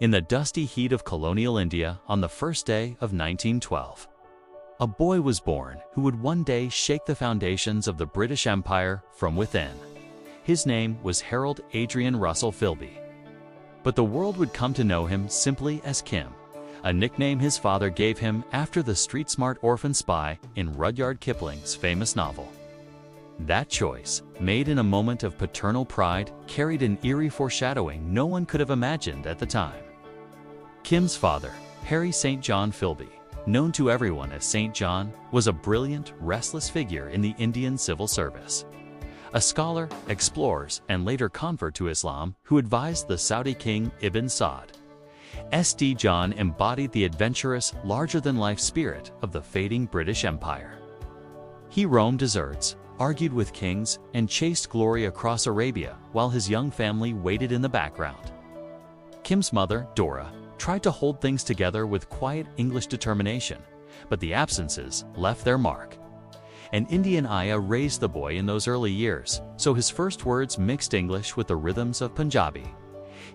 in the dusty heat of colonial India on the first day of 1912. A boy was born who would one day shake the foundations of the British Empire from within. His name was Harold Adrian Russell Philby. But the world would come to know him simply as Kim, a nickname his father gave him after the street-smart orphan spy in Rudyard Kipling's famous novel. That choice, made in a moment of paternal pride, carried an eerie foreshadowing no one could have imagined at the time. Kim's father, Harry St. John Philby, known to everyone as St. John, was a brilliant, restless figure in the Indian civil service. A scholar, explorer, and later convert to Islam who advised the Saudi king Ibn Saud. St. John embodied the adventurous, larger-than-life spirit of the fading British Empire. He roamed deserts, argued with kings, and chased glory across Arabia while his young family waited in the background. Kim's mother, Dora, tried to hold things together with quiet English determination, but the absences left their mark. An Indian ayah raised the boy in those early years, so his first words mixed English with the rhythms of Punjabi.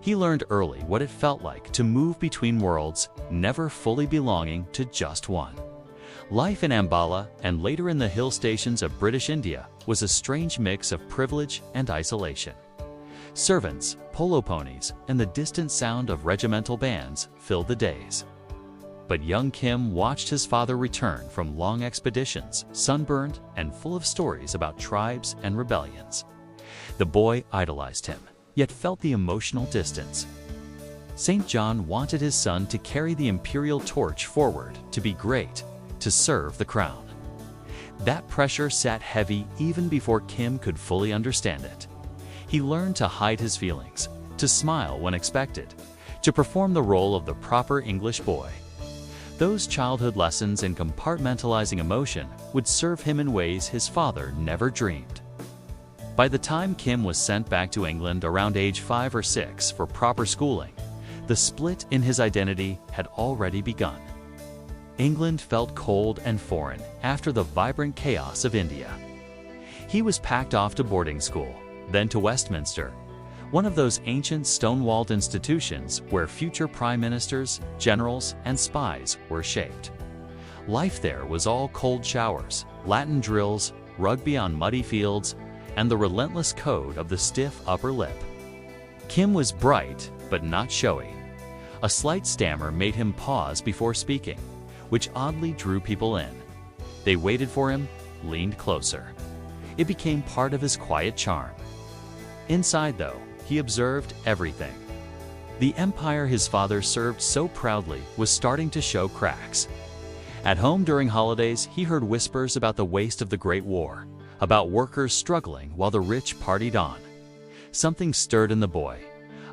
He learned early what it felt like to move between worlds, never fully belonging to just one. Life in Ambala and later in the hill stations of British India was a strange mix of privilege and isolation. Servants, polo ponies, and the distant sound of regimental bands filled the days. But young Kim watched his father return from long expeditions, sunburned and full of stories about tribes and rebellions. The boy idolized him, yet felt the emotional distance. St. John wanted his son to carry the imperial torch forward, to be great, to serve the crown. That pressure sat heavy even before Kim could fully understand it. He learned to hide his feelings, to smile when expected, to perform the role of the proper English boy. Those childhood lessons in compartmentalizing emotion would serve him in ways his father never dreamed. By the time Kim was sent back to England around age 5 or 6 for proper schooling, the split in his identity had already begun. England felt cold and foreign after the vibrant chaos of India. He was packed off to boarding school, then to Westminster, one of those ancient stone-walled institutions where future prime ministers, generals, and spies were shaped. Life there was all cold showers, Latin drills, rugby on muddy fields, and the relentless code of the stiff upper lip. Kim was bright, but not showy. A slight stammer made him pause before speaking, which oddly drew people in. They waited for him, leaned closer. It became part of his quiet charm. Inside, though, he observed everything. The empire his father served so proudly was starting to show cracks. At home during holidays, he heard whispers about the waste of the Great War, about workers struggling while the rich partied on. Something stirred in the boy,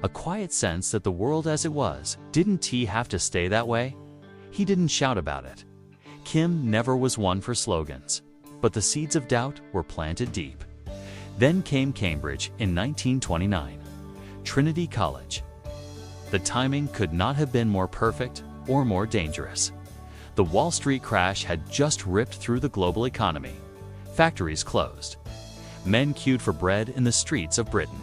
a quiet sense that the world as it was, didn't have to stay that way? He didn't shout about it. Kim never was one for slogans, but the seeds of doubt were planted deep. Then came Cambridge in 1929, Trinity College. The timing could not have been more perfect or more dangerous. The Wall Street crash had just ripped through the global economy. Factories closed. Men queued for bread in the streets of Britain,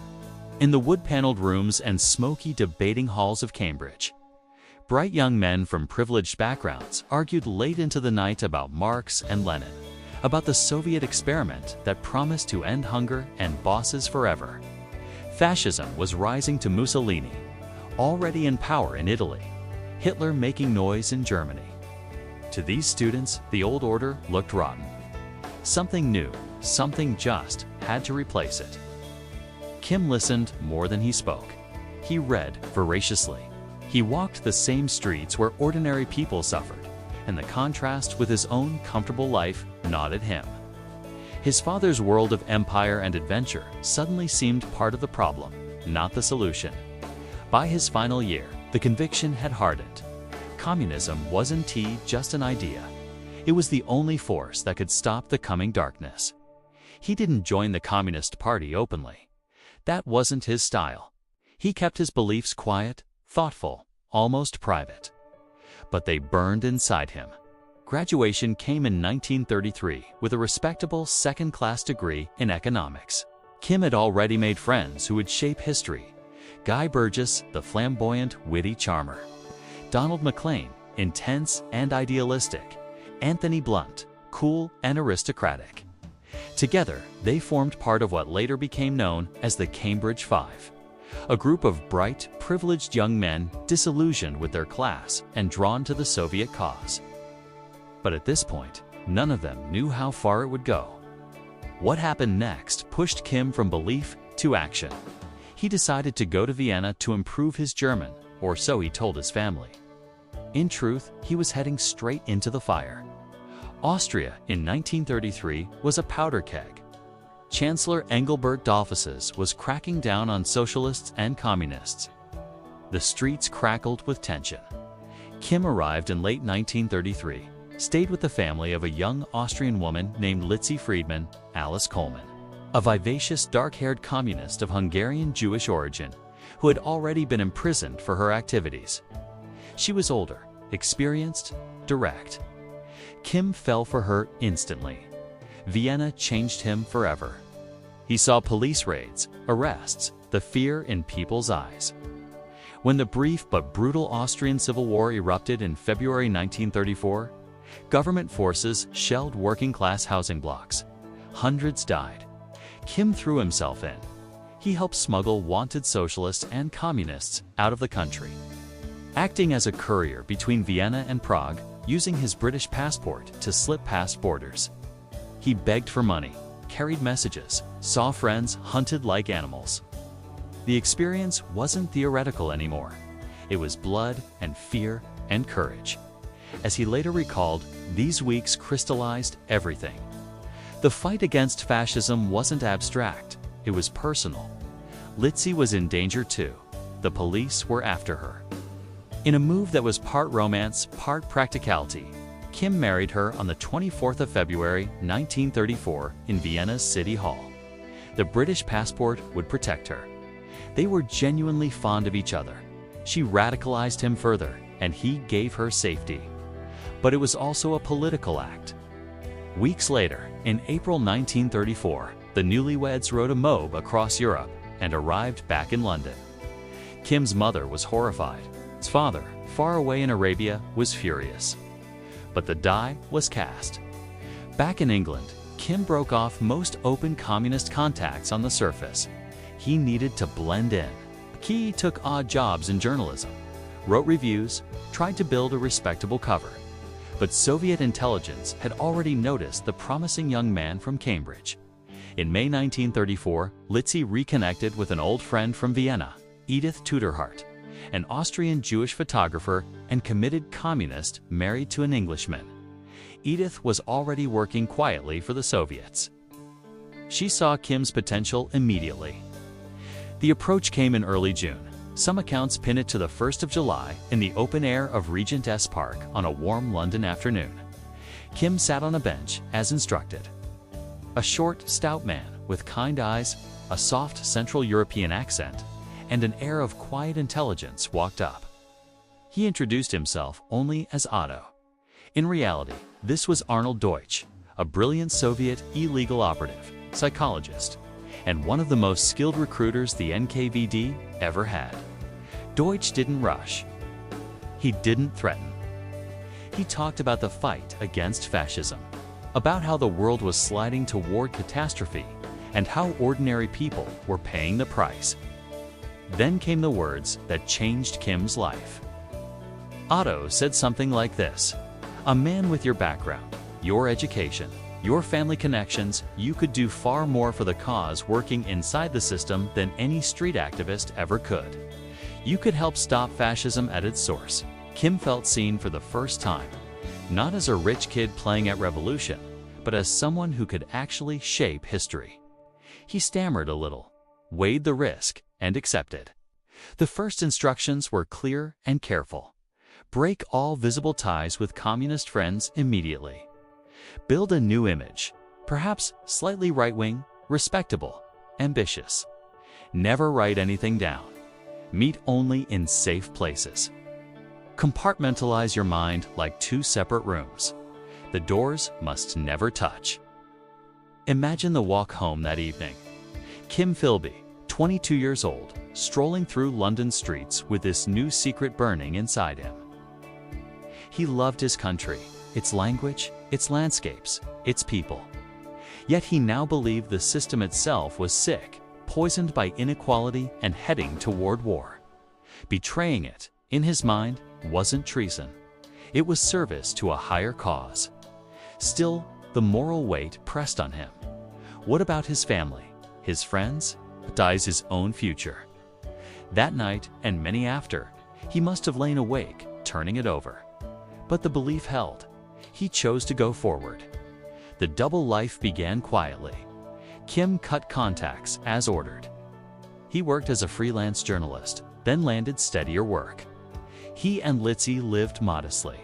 in the wood-paneled rooms and smoky debating halls of Cambridge. Bright young men from privileged backgrounds argued late into the night about Marx and Lenin, about the Soviet experiment that promised to end hunger and bosses forever. Fascism was rising to Mussolini, already in power in Italy, Hitler making noise in Germany. To these students, the old order looked rotten. Something new, something just, had to replace it. Kim listened more than he spoke. He read voraciously. He walked the same streets where ordinary people suffered, and the contrast with his own comfortable life gnawed at him. His father's world of empire and adventure suddenly seemed part of the problem, not the solution. By his final year, the conviction had hardened. Communism wasn't just an idea. It was the only force that could stop the coming darkness. He didn't join the Communist Party openly. That wasn't his style. He kept his beliefs quiet, thoughtful, almost private. But they burned inside him. Graduation came in 1933 with a respectable second-class degree in economics. Kim had already made friends who would shape history, Guy Burgess, the flamboyant, witty charmer. Donald MacLean, intense and idealistic. Anthony Blunt, cool and aristocratic. Together, they formed part of what later became known as the Cambridge Five, a group of bright, privileged young men disillusioned with their class and drawn to the Soviet cause. But at this point, none of them knew how far it would go. What happened next pushed Kim from belief to action. He decided to go to Vienna to improve his German, or so he told his family. In truth, he was heading straight into the fire. Austria in 1933 was a powder keg. Chancellor Engelbert Dollfuss was cracking down on socialists and communists. The streets crackled with tension. Kim arrived in late 1933, stayed with the family of a young Austrian woman named Litzi Friedman, Alice Coleman, a vivacious dark-haired communist of Hungarian Jewish origin who had already been imprisoned for her activities. She was older, experienced, direct. Kim fell for her instantly. Vienna changed him forever. He saw police raids, arrests, the fear in people's eyes. When the brief but brutal Austrian Civil War erupted in February 1934, government forces shelled working-class housing blocks. Hundreds died. Kim threw himself in. He helped smuggle wanted socialists and communists out of the country. Acting as a courier between Vienna and Prague, using his British passport to slip past borders. He begged for money, carried messages, saw friends hunted like animals. The experience wasn't theoretical anymore. It was blood and fear and courage. As he later recalled, these weeks crystallized everything. The fight against fascism wasn't abstract, it was personal. Litzi was in danger too. The police were after her. In a move that was part romance, part practicality, Kim married her on the 24th of February, 1934 in Vienna's City Hall. The British passport would protect her. They were genuinely fond of each other. She radicalized him further, and he gave her safety. But it was also a political act. Weeks later, in April 1934, the newlyweds rode a mob across Europe and arrived back in London. Kim's mother was horrified. His father, far away in Arabia, was furious. But the die was cast. Back in England, Kim broke off most open communist contacts on the surface. He needed to blend in. He took odd jobs in journalism, wrote reviews, tried to build a respectable cover. But Soviet intelligence had already noticed the promising young man from Cambridge. In May 1934, Litzi reconnected with an old friend from Vienna, Edith Tudorhart, an Austrian Jewish photographer and committed communist married to an Englishman. Edith was already working quietly for the Soviets. She saw Kim's potential immediately. The approach came in early June. Some accounts pin it to the 1st of July in the open air of Regent S Park on a warm London afternoon. Kim sat on a bench as instructed. A short, stout man with kind eyes, a soft Central European accent, and an air of quiet intelligence walked up. He introduced himself only as Otto. In reality, this was Arnold Deutsch, a brilliant Soviet illegal operative, psychologist, and one of the most skilled recruiters the NKVD ever had. Deutsch didn't rush. He didn't threaten. He talked about the fight against fascism, about how the world was sliding toward catastrophe, and how ordinary people were paying the price. Then came the words that changed Kim's life. Otto said something like this: "A man with your background, your education, your family connections, you could do far more for the cause working inside the system than any street activist ever could. You could help stop fascism at its source." Kim felt seen for the first time, not as a rich kid playing at revolution, but as someone who could actually shape history. He stammered a little, weighed the risk, and accepted. The first instructions were clear and careful. Break all visible ties with communist friends immediately. Build a new image, perhaps slightly right-wing, respectable, ambitious. Never write anything down. Meet only in safe places. Compartmentalize your mind like two separate rooms. The doors must never touch. Imagine the walk home that evening. Kim Philby, 22 years old, strolling through London streets with this new secret burning inside him. He loved his country, its language, its landscapes, its people. Yet he now believed the system itself was sick, poisoned by inequality and heading toward war. Betraying it, in his mind, wasn't treason. It was service to a higher cause. Still, the moral weight pressed on him. What about his family, his friends, his own future? That night, and many after, he must have lain awake, turning it over. But the belief held. He chose to go forward. The double life began quietly. Kim cut contacts as ordered. He worked as a freelance journalist, then landed steadier work. He and Litzy lived modestly.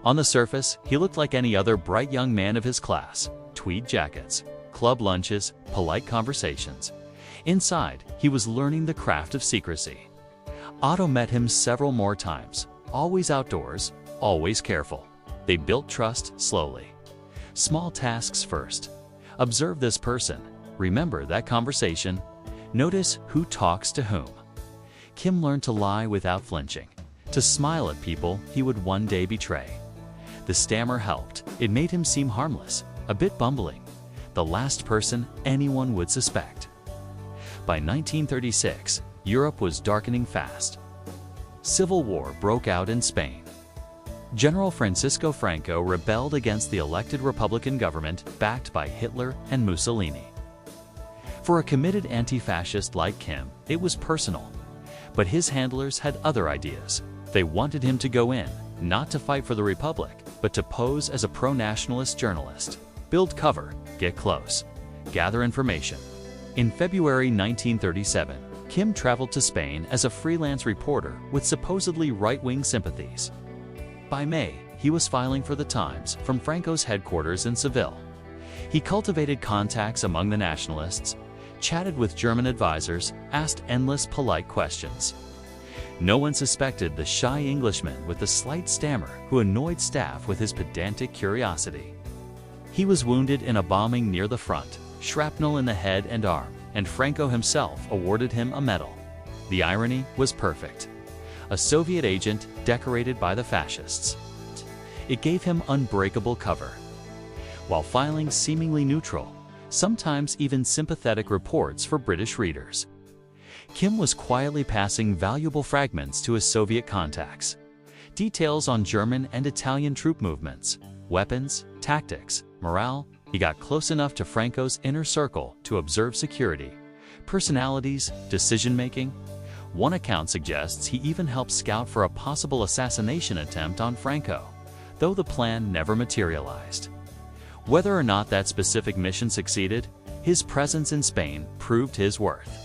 On the surface, he looked like any other bright young man of his class: tweed jackets, club lunches, polite conversations. Inside, he was learning the craft of secrecy. Otto met him several more times, always outdoors, always careful. They built trust slowly. Small tasks first. Observe this person. Remember that conversation. Notice who talks to whom. Kim learned to lie without flinching, to smile at people he would one day betray. The stammer helped. It made him seem harmless, a bit bumbling, the last person anyone would suspect. By 1936, Europe was darkening fast. Civil war broke out in Spain. General Francisco Franco rebelled against the elected Republican government backed by Hitler and Mussolini. For a committed anti-fascist like Kim, it was personal. But his handlers had other ideas. They wanted him to go in, not to fight for the Republic, but to pose as a pro-nationalist journalist. Build cover, get close, gather information. In February 1937, Kim traveled to Spain as a freelance reporter with supposedly right-wing sympathies. By May, he was filing for the Times from Franco's headquarters in Seville. He cultivated contacts among the nationalists, chatted with German advisors, asked endless polite questions. No one suspected the shy Englishman with the slight stammer who annoyed staff with his pedantic curiosity. He was wounded in a bombing near the front, shrapnel in the head and arm, and Franco himself awarded him a medal. The irony was perfect. A Soviet agent decorated by the fascists. It gave him unbreakable cover. While filing seemingly neutral, sometimes even sympathetic reports for British readers, Kim was quietly passing valuable fragments to his Soviet contacts. Details on German and Italian troop movements, weapons, tactics, morale. He got close enough to Franco's inner circle to observe security, personalities, decision-making. One account suggests he even helped scout for a possible assassination attempt on Franco, though the plan never materialized. Whether or not that specific mission succeeded, his presence in Spain proved his worth.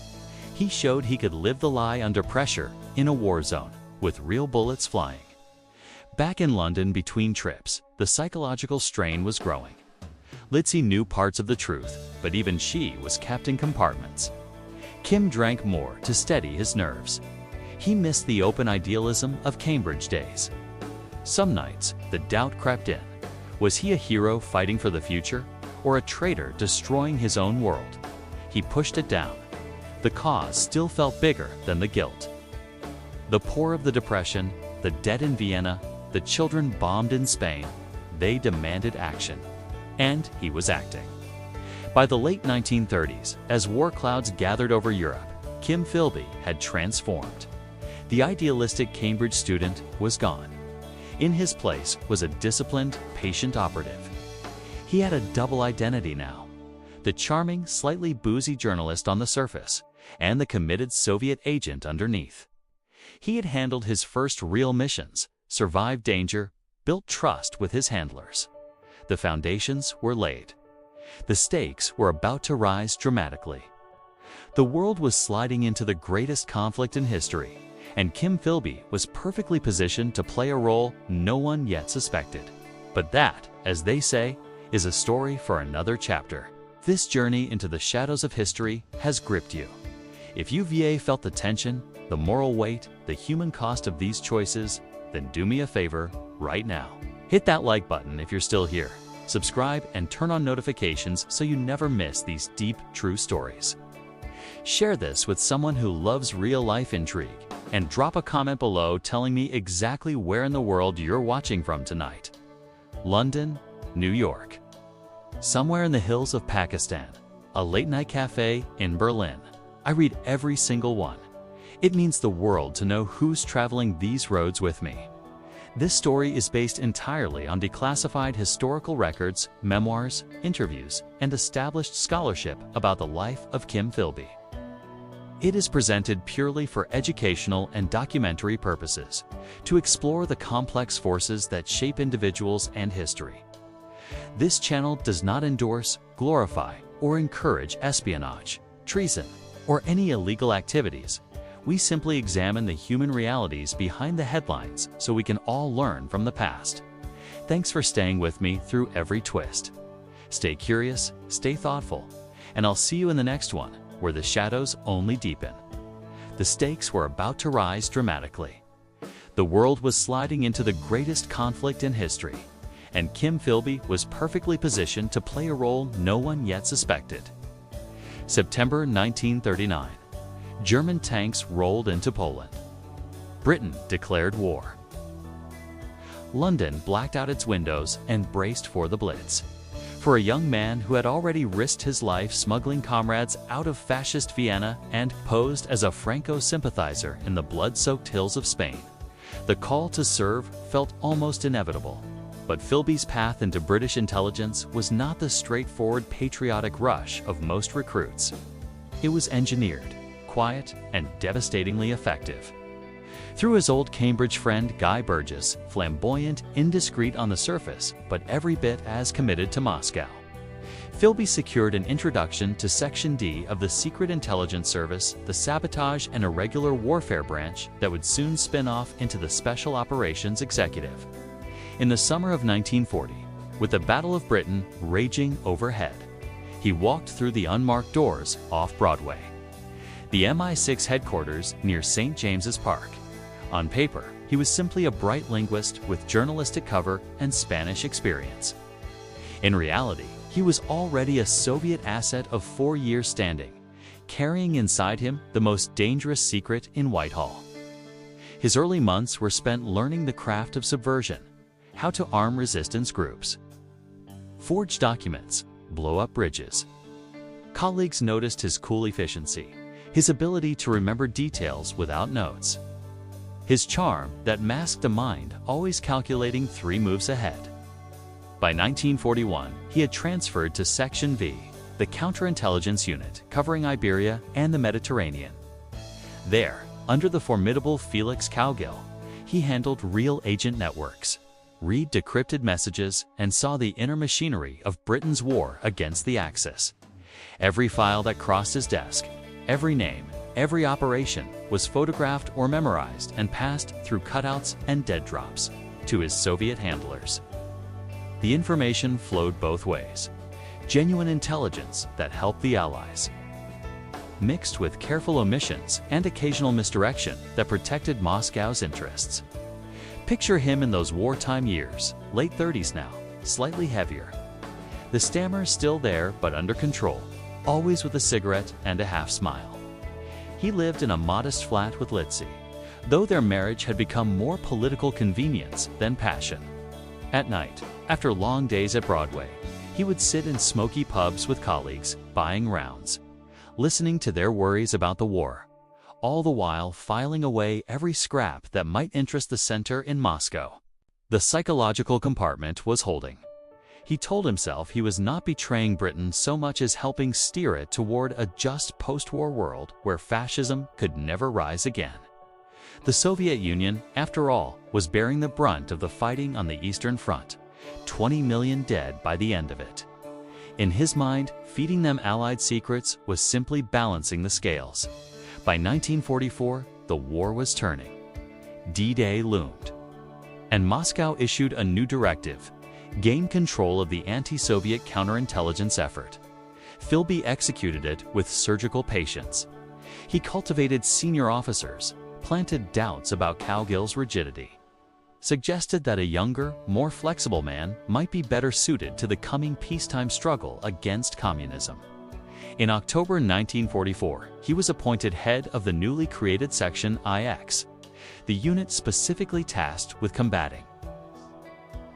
He showed he could live the lie under pressure in a war zone, with real bullets flying. Back in London between trips, the psychological strain was growing. Litzy knew parts of the truth, but even she was kept in compartments. Kim drank more to steady his nerves. He missed the open idealism of Cambridge days. Some nights, the doubt crept in. Was he a hero fighting for the future, or a traitor destroying his own world? He pushed it down. The cause still felt bigger than the guilt. The poor of the Depression, the dead in Vienna, the children bombed in Spain, they demanded action. And he was acting. By the late 1930s, as war clouds gathered over Europe, Kim Philby had transformed. The idealistic Cambridge student was gone. In his place was a disciplined, patient operative. He had a double identity now: the charming, slightly boozy journalist on the surface, and the committed Soviet agent underneath. He had handled his first real missions, survived danger, built trust with his handlers. The foundations were laid. The stakes were about to rise dramatically. The world was sliding into the greatest conflict in history, and Kim Philby was perfectly positioned to play a role no one yet suspected. But that, as they say, is a story for another chapter. This journey into the shadows of history has gripped you. If you've felt the tension, the moral weight, the human cost of these choices, then do me a favor right now. Hit that like button if you're still here. Subscribe and turn on notifications so you never miss these deep, true stories. Share this with someone who loves real-life intrigue, and drop a comment below telling me exactly where in the world you're watching from tonight. London, New York. Somewhere in the hills of Pakistan. A late-night cafe in Berlin. I read every single one. It means the world to know who's traveling these roads with me. This story is based entirely on declassified historical records, memoirs, interviews, and established scholarship about the life of Kim Philby. It is presented purely for educational and documentary purposes, to explore the complex forces that shape individuals and history. This channel does not endorse, glorify, or encourage espionage, treason, or any illegal activities. We simply examine the human realities behind the headlines so we can all learn from the past. Thanks for staying with me through every twist. Stay curious, stay thoughtful, and I'll see you in the next one, where the shadows only deepen. The stakes were about to rise dramatically. The world was sliding into the greatest conflict in history, and Kim Philby was perfectly positioned to play a role no one yet suspected. September 1939. German tanks rolled into Poland. Britain declared war. London blacked out its windows and braced for the Blitz. For a young man who had already risked his life smuggling comrades out of fascist Vienna and posed as a Franco sympathizer in the blood-soaked hills of Spain, the call to serve felt almost inevitable. But Philby's path into British intelligence was not the straightforward patriotic rush of most recruits. It was engineered, quiet, and devastatingly effective. Through his old Cambridge friend Guy Burgess, flamboyant, indiscreet on the surface, but every bit as committed to Moscow, Philby secured an introduction to Section D of the Secret Intelligence Service, the Sabotage and Irregular Warfare Branch that would soon spin off into the Special Operations Executive. In the summer of 1940, with the Battle of Britain raging overhead, he walked through the unmarked doors off Broadway. The MI6 headquarters near St. James's Park. On paper, he was simply a bright linguist with journalistic cover and Spanish experience. In reality, he was already a Soviet asset of 4 years standing, carrying inside him the most dangerous secret in Whitehall. His early months were spent learning the craft of subversion, how to arm resistance groups, forge documents, blow up bridges. Colleagues noticed his cool efficiency, his ability to remember details without notes, his charm that masked a mind always calculating 3 moves ahead. By 1941, he had transferred to Section V, the counterintelligence unit covering Iberia and the Mediterranean. There, under the formidable Felix Cowgill, he handled real agent networks, read decrypted messages, and saw the inner machinery of Britain's war against the Axis. Every file that crossed his desk, every name, every operation was photographed or memorized and passed through cutouts and dead drops to his Soviet handlers. The information flowed both ways. Genuine intelligence that helped the Allies, mixed with careful omissions and occasional misdirection that protected Moscow's interests. Picture him in those wartime years, late 30s now, slightly heavier. The stammer still there but under control, always with a cigarette and a half smile. He lived in a modest flat with Litzy, though their marriage had become more political convenience than passion. At night, after long days at Broadway, he would sit in smoky pubs with colleagues, buying rounds, listening to their worries about the war, all the while filing away every scrap that might interest the center in Moscow. The psychological compartment was holding. He told himself he was not betraying Britain so much as helping steer it toward a just post-war world where fascism could never rise again. The Soviet Union, after all, was bearing the brunt of the fighting on the Eastern Front, 20 million dead by the end of it. In his mind, feeding them Allied secrets was simply balancing the scales. By 1944, the war was turning. D-Day loomed. And Moscow issued a new directive: gain control of the anti-Soviet counterintelligence effort. Philby executed it with surgical patience. He cultivated senior officers, planted doubts about Cowgill's rigidity, suggested that a younger, more flexible man might be better suited to the coming peacetime struggle against communism. In October 1944, he was appointed head of the newly created section IX, the unit specifically tasked with combating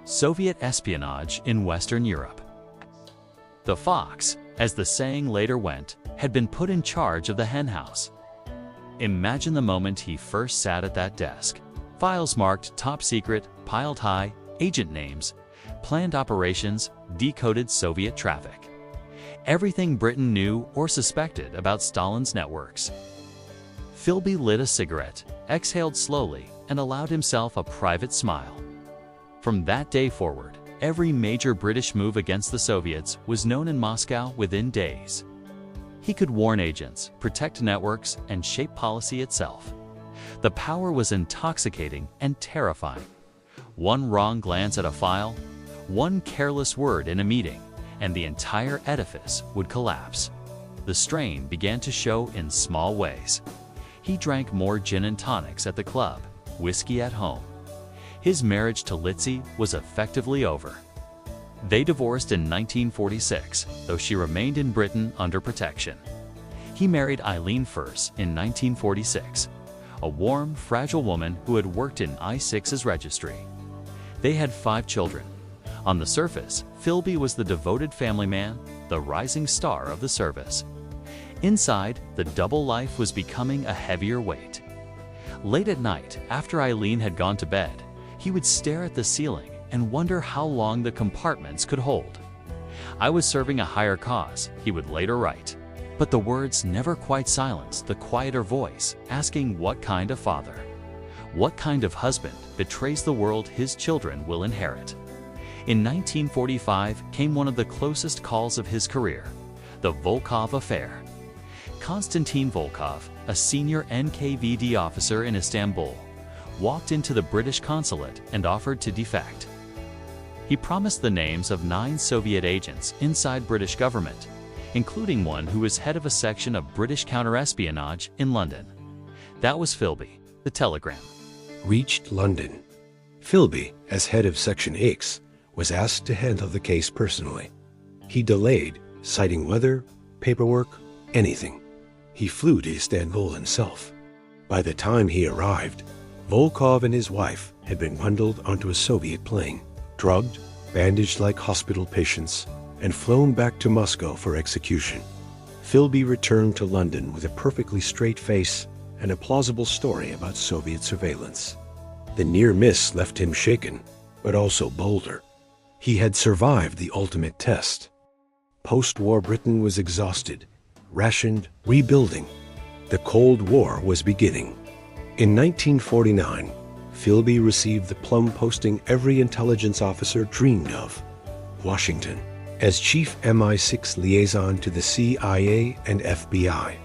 Soviet espionage in Western Europe. The Fox, as the saying later went, had been put in charge of the henhouse. Imagine the moment he first sat at that desk. Files marked top secret, piled high, agent names, planned operations, decoded Soviet traffic. Everything Britain knew or suspected about Stalin's networks. Philby lit a cigarette, exhaled slowly, and allowed himself a private smile. From that day forward, every major British move against the Soviets was known in Moscow within days. He could warn agents, protect networks, and shape policy itself. The power was intoxicating and terrifying. One wrong glance at a file, one careless word in a meeting, and the entire edifice would collapse. The strain began to show in small ways. He drank more gin and tonics at the club, whiskey at home. His marriage to Litzy was effectively over. They divorced in 1946, though she remained in Britain under protection. He married Eileen Furse in 1946, a warm, fragile woman who had worked in I6's registry. They had 5 children. On the surface, Philby was the devoted family man, the rising star of the service. Inside, the double life was becoming a heavier weight. Late at night, after Eileen had gone to bed, he would stare at the ceiling and wonder how long the compartments could hold. "I was serving a higher cause," he would later write. But the words never quite silenced the quieter voice, asking what kind of father, what kind of husband betrays the world his children will inherit. In 1945 came one of the closest calls of his career, the Volkov affair. Konstantin Volkov, a senior NKVD officer in Istanbul, walked into the British consulate and offered to defect. He promised the names of 9 Soviet agents inside British government, including one who was head of a section of British counter-espionage in London. That was Philby, the telegram. Reached London. Philby, as head of Section X, was asked to handle the case personally. He delayed, citing weather, paperwork, anything. He flew to Istanbul himself. By the time he arrived, Volkov and his wife had been bundled onto a Soviet plane, drugged, bandaged like hospital patients, and flown back to Moscow for execution. Philby returned to London with a perfectly straight face and a plausible story about Soviet surveillance. The near miss left him shaken, but also bolder. He had survived the ultimate test. Post-war Britain was exhausted, rationed, rebuilding. The Cold War was beginning. In 1949, Philby received the plum posting every intelligence officer dreamed of, Washington, as chief MI6 liaison to the CIA and FBI.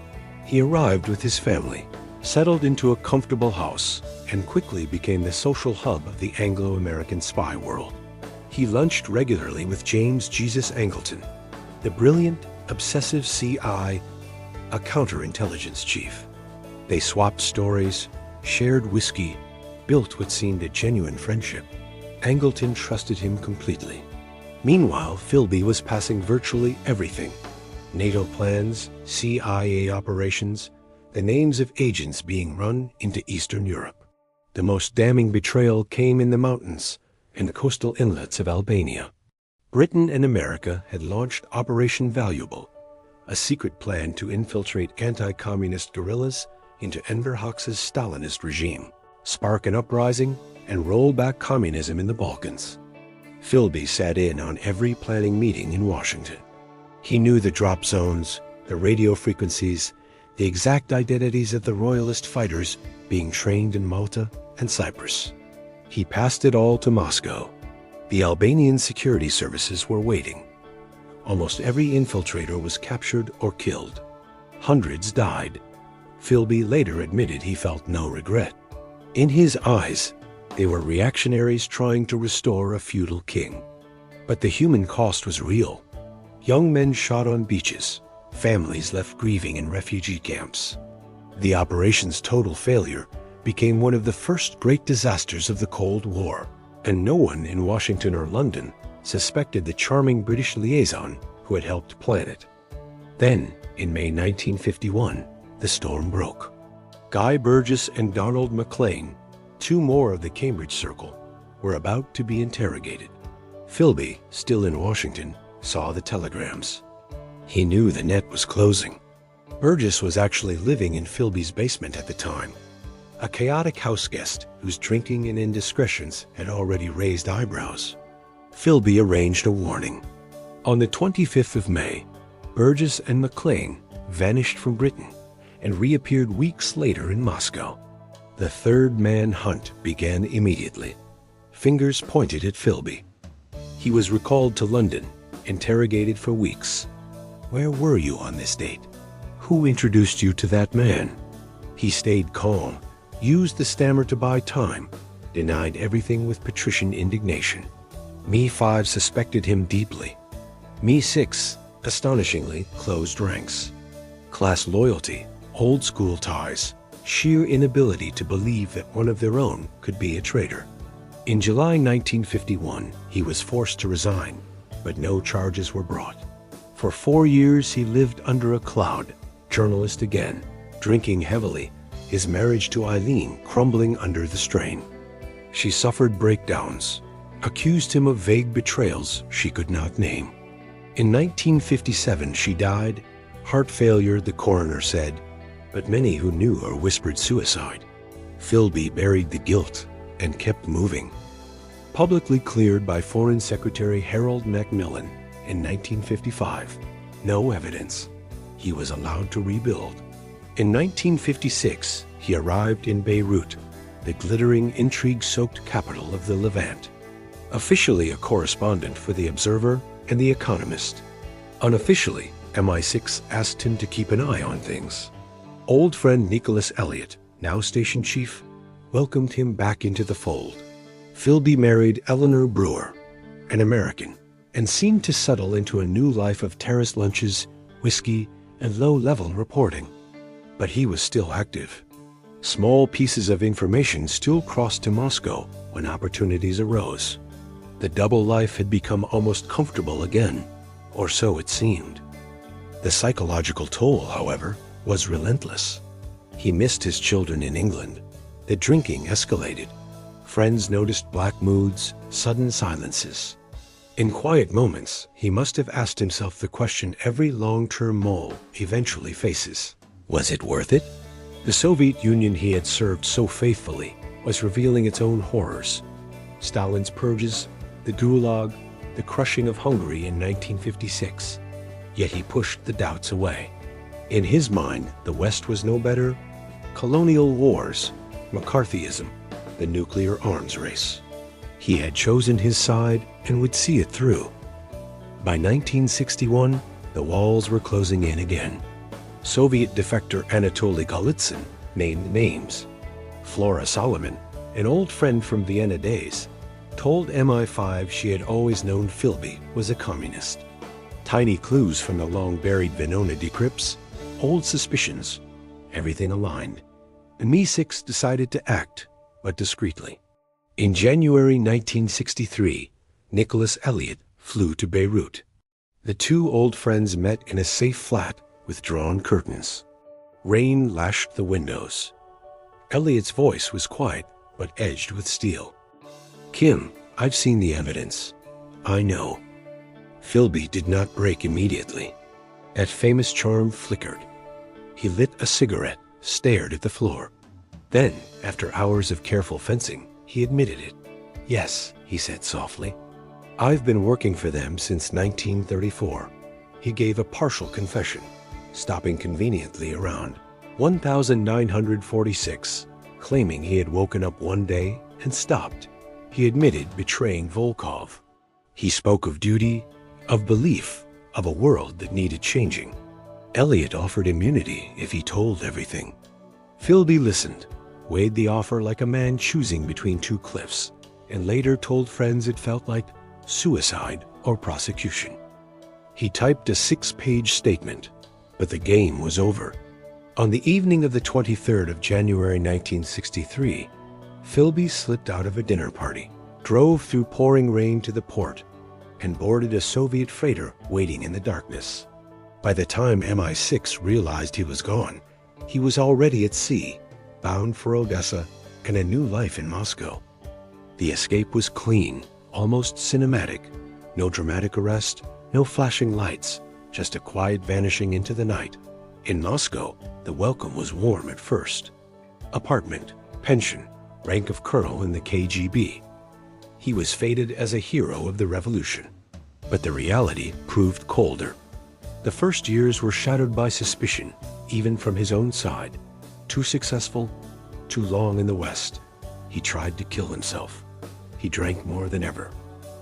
He arrived with his family, settled into a comfortable house, and quickly became the social hub of the Anglo-American spy world. He lunched regularly with James Jesus Angleton, the brilliant, obsessive CI, a counterintelligence chief. They swapped stories, shared whiskey, built what seemed a genuine friendship. Angleton trusted him completely. Meanwhile, Philby was passing virtually everything: NATO plans, CIA operations, the names of agents being run into Eastern Europe. The most damning betrayal came in the mountains and coastal inlets of Albania. Britain and America had launched Operation Valuable, a secret plan to infiltrate anti-communist guerrillas into Enver Hoxha's Stalinist regime, spark an uprising, and roll back communism in the Balkans. Philby sat in on every planning meeting in Washington. He knew the drop zones, the radio frequencies, the exact identities of the royalist fighters being trained in Malta and Cyprus. He passed it all to Moscow. The Albanian security services were waiting. Almost every infiltrator was captured or killed. Hundreds died. Philby later admitted he felt no regret. In his eyes, they were reactionaries trying to restore a feudal king. But the human cost was real. Young men shot on beaches, families left grieving in refugee camps. The operation's total failure became one of the first great disasters of the Cold War, and no one in Washington or London suspected the charming British liaison who had helped plan it. Then, In May 1951, the storm broke. Guy Burgess and Donald MacLean, two more of the Cambridge Circle, were about to be interrogated. Philby, still in Washington, saw the telegrams. He knew the net was closing. Burgess was actually living in Philby's basement at the time, a chaotic houseguest whose drinking and indiscretions had already raised eyebrows. Philby arranged a warning. On the 25th of May, Burgess and MacLean vanished from Britain and reappeared weeks later in Moscow. The third man hunt began immediately. Fingers pointed at Philby. He was recalled to London, interrogated for weeks. Where were you on this date? Who introduced you to that man? He stayed calm, used the stammer to buy time, denied everything with patrician indignation. Me-5 suspected him deeply. Me-6, astonishingly, closed ranks. Class loyalty, old school ties, sheer inability to believe that one of their own could be a traitor. In July 1951, he was forced to resign, but no charges were brought. For 4 years, he lived under a cloud, journalist again, drinking heavily, his marriage to Eileen crumbling under the strain. She suffered breakdowns, accused him of vague betrayals she could not name. In 1957, she died. Heart failure, the coroner said, but many who knew her whispered suicide. Philby buried the guilt and kept moving. Publicly cleared by Foreign Secretary Harold Macmillan in 1955, no evidence. He was allowed to rebuild. In 1956, he arrived in Beirut, the glittering, intrigue-soaked capital of the Levant. Officially a correspondent for The Observer and The Economist. Unofficially, MI6 asked him to keep an eye on things. Old friend Nicholas Elliott, now station chief, welcomed him back into the fold. Philby married Eleanor Brewer, an American, and seemed to settle into a new life of terrace lunches, whiskey, and low-level reporting. But he was still active. Small pieces of information still crossed to Moscow when opportunities arose. The double life had become almost comfortable again, or so it seemed. The psychological toll, however, was relentless. He missed his children in England. The drinking escalated. Friends noticed black moods, sudden silences. In quiet moments, he must have asked himself the question every long-term mole eventually faces. Was it worth it? The Soviet Union he had served so faithfully was revealing its own horrors. Stalin's purges, the Gulag, the crushing of Hungary in 1956. Yet he pushed the doubts away. In his mind, the West was no better. Colonial wars, McCarthyism, the nuclear arms race. He had chosen his side and would see it through. By 1961, the walls were closing in again. Soviet defector Anatoly Golitsyn named names. Flora Solomon, an old friend from Vienna days, told MI5 she had always known Philby was a communist. Tiny clues from the long-buried Venona decrypts, old suspicions, everything aligned. And Me-6 decided to act, but discreetly. In January 1963, Nicholas Elliott flew to Beirut. The two old friends met in a safe flat with drawn curtains. Rain lashed the windows. Elliott's voice was quiet, but edged with steel. Kim, I've seen the evidence. I know. Philby did not break immediately. That famous charm flickered. He lit a cigarette, stared at the floor. Then, after hours of careful fencing, he admitted it. Yes, he said softly. I've been working for them since 1934. He gave a partial confession, stopping conveniently around 1946, claiming he had woken up one day and stopped. He admitted betraying Volkov. He spoke of duty, of belief, of a world that needed changing. Elliott offered immunity if he told everything. Philby listened, weighed the offer like a man choosing between two cliffs, and later told friends it felt like suicide or prosecution. He typed a 6-page statement, but the game was over. On the evening of the 23rd of January 1963, Philby slipped out of a dinner party, drove through pouring rain to the port, and boarded a Soviet freighter waiting in the darkness. By the time MI6 realized he was gone, he was already at sea, bound for Odessa and a new life in Moscow. The escape was clean, almost cinematic. No dramatic arrest, no flashing lights, just a quiet vanishing into the night. In Moscow, the welcome was warm at first. Apartment, pension, rank of colonel in the KGB. He was feted as a hero of the revolution. But the reality proved colder. The first years were shadowed by suspicion, even from his own side. Too successful, too long in the West. He tried to kill himself. He drank more than ever.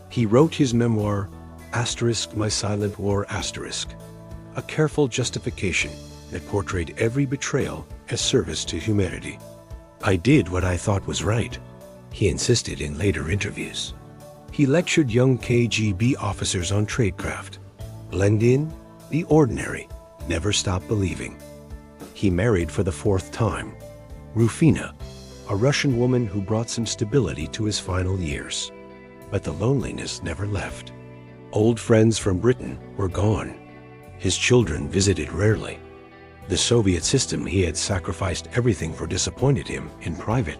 He wrote his memoir, My Silent War, a careful justification that portrayed every betrayal as service to humanity. I did what I thought was right, he insisted in later interviews. He lectured young KGB officers on tradecraft. Blend in, be ordinary, never stop believing. He married for the 4th time, Rufina, a Russian woman who brought some stability to his final years. But the loneliness never left. Old friends from Britain were gone. His children visited rarely. The Soviet system he had sacrificed everything for disappointed him in private.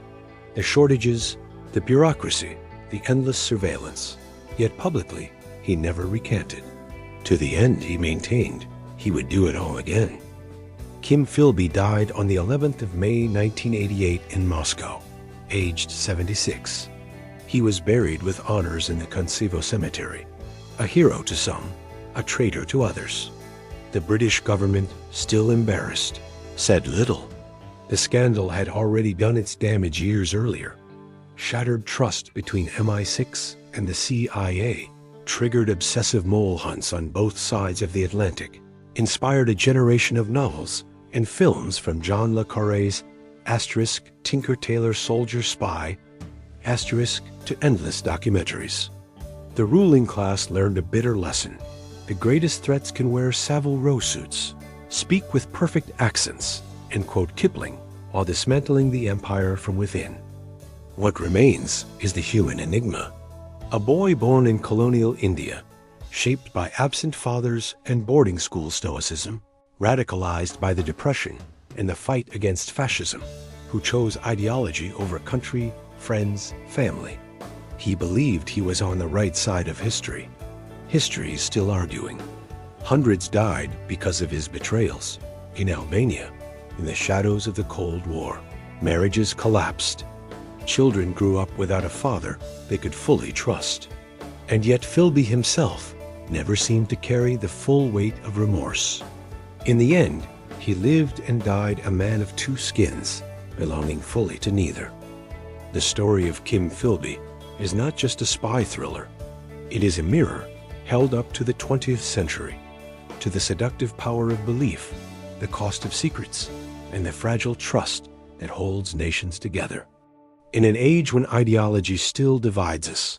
The shortages, the bureaucracy, the endless surveillance. Yet publicly, he never recanted. To the end, he maintained he would do it all again. Kim Philby died on the 11th of May 1988 in Moscow, aged 76. He was buried with honors in the Kuntsevo Cemetery. A hero to some, a traitor to others. The British government, still embarrassed, said little. The scandal had already done its damage years earlier. Shattered trust between MI6 and the CIA, triggered obsessive mole hunts on both sides of the Atlantic, inspired a generation of novels and films from John le Carré's Tinker Tailor Soldier Spy, to endless documentaries. The ruling class learned a bitter lesson. The greatest threats can wear Savile Row suits, speak with perfect accents, and quote Kipling while dismantling the empire from within. What remains is the human enigma. A boy born in colonial India, shaped by absent fathers and boarding school stoicism, radicalized by the Depression and the fight against fascism, who chose ideology over country, friends, family. He believed he was on the right side of history. History is still arguing. Hundreds died because of his betrayals. In Albania, in the shadows of the Cold War, marriages collapsed. Children grew up without a father they could fully trust. And yet Philby himself never seemed to carry the full weight of remorse. In the end, he lived and died a man of two skins, belonging fully to neither. The story of Kim Philby is not just a spy thriller. It is a mirror held up to the 20th century, to the seductive power of belief, the cost of secrets, and the fragile trust that holds nations together. In an age when ideology still divides us,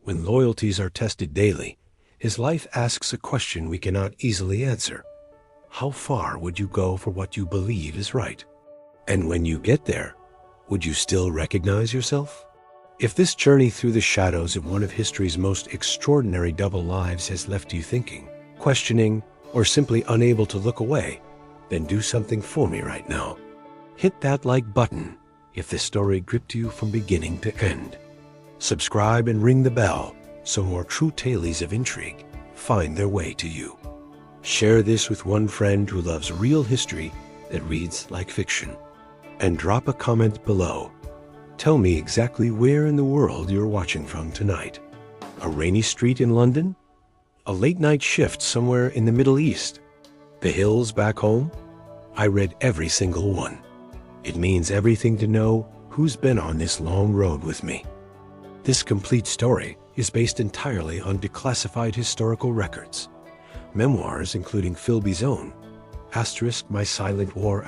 when loyalties are tested daily, his life asks a question we cannot easily answer. How far would you go for what you believe is right? And when you get there, would you still recognize yourself? If this journey through the shadows of one of history's most extraordinary double lives has left you thinking, questioning, or simply unable to look away, then do something for me right now. Hit that like button if this story gripped you from beginning to end. Subscribe and ring the bell so more true tales of intrigue find their way to you. Share this with one friend who loves real history that reads like fiction. And drop a comment below. Tell me exactly where in the world you're watching from tonight. A rainy street in London? A late night shift somewhere in the Middle East? The hills back home? I read every single one. It means everything to know who's been on this long road with me. This complete story is based entirely on declassified historical records. Memoirs including Philby's own, My Silent War,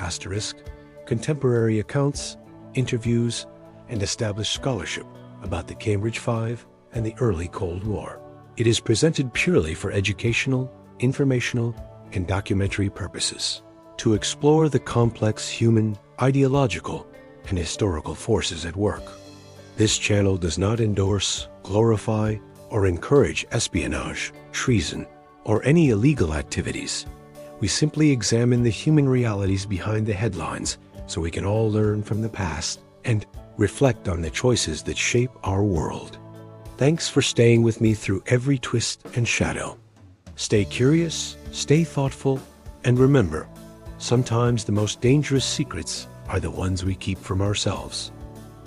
contemporary accounts, interviews, and established scholarship about the Cambridge Five and the early Cold War. It is presented purely for educational, informational, and documentary purposes, to explore the complex human, ideological, and historical forces at work. This channel does not endorse, glorify, or encourage espionage, treason, or any illegal activities. We simply examine the human realities behind the headlines so we can all learn from the past and reflect on the choices that shape our world. Thanks for staying with me through every twist and shadow. Stay curious, stay thoughtful, and remember, sometimes the most dangerous secrets are the ones we keep from ourselves.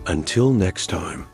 Until next time.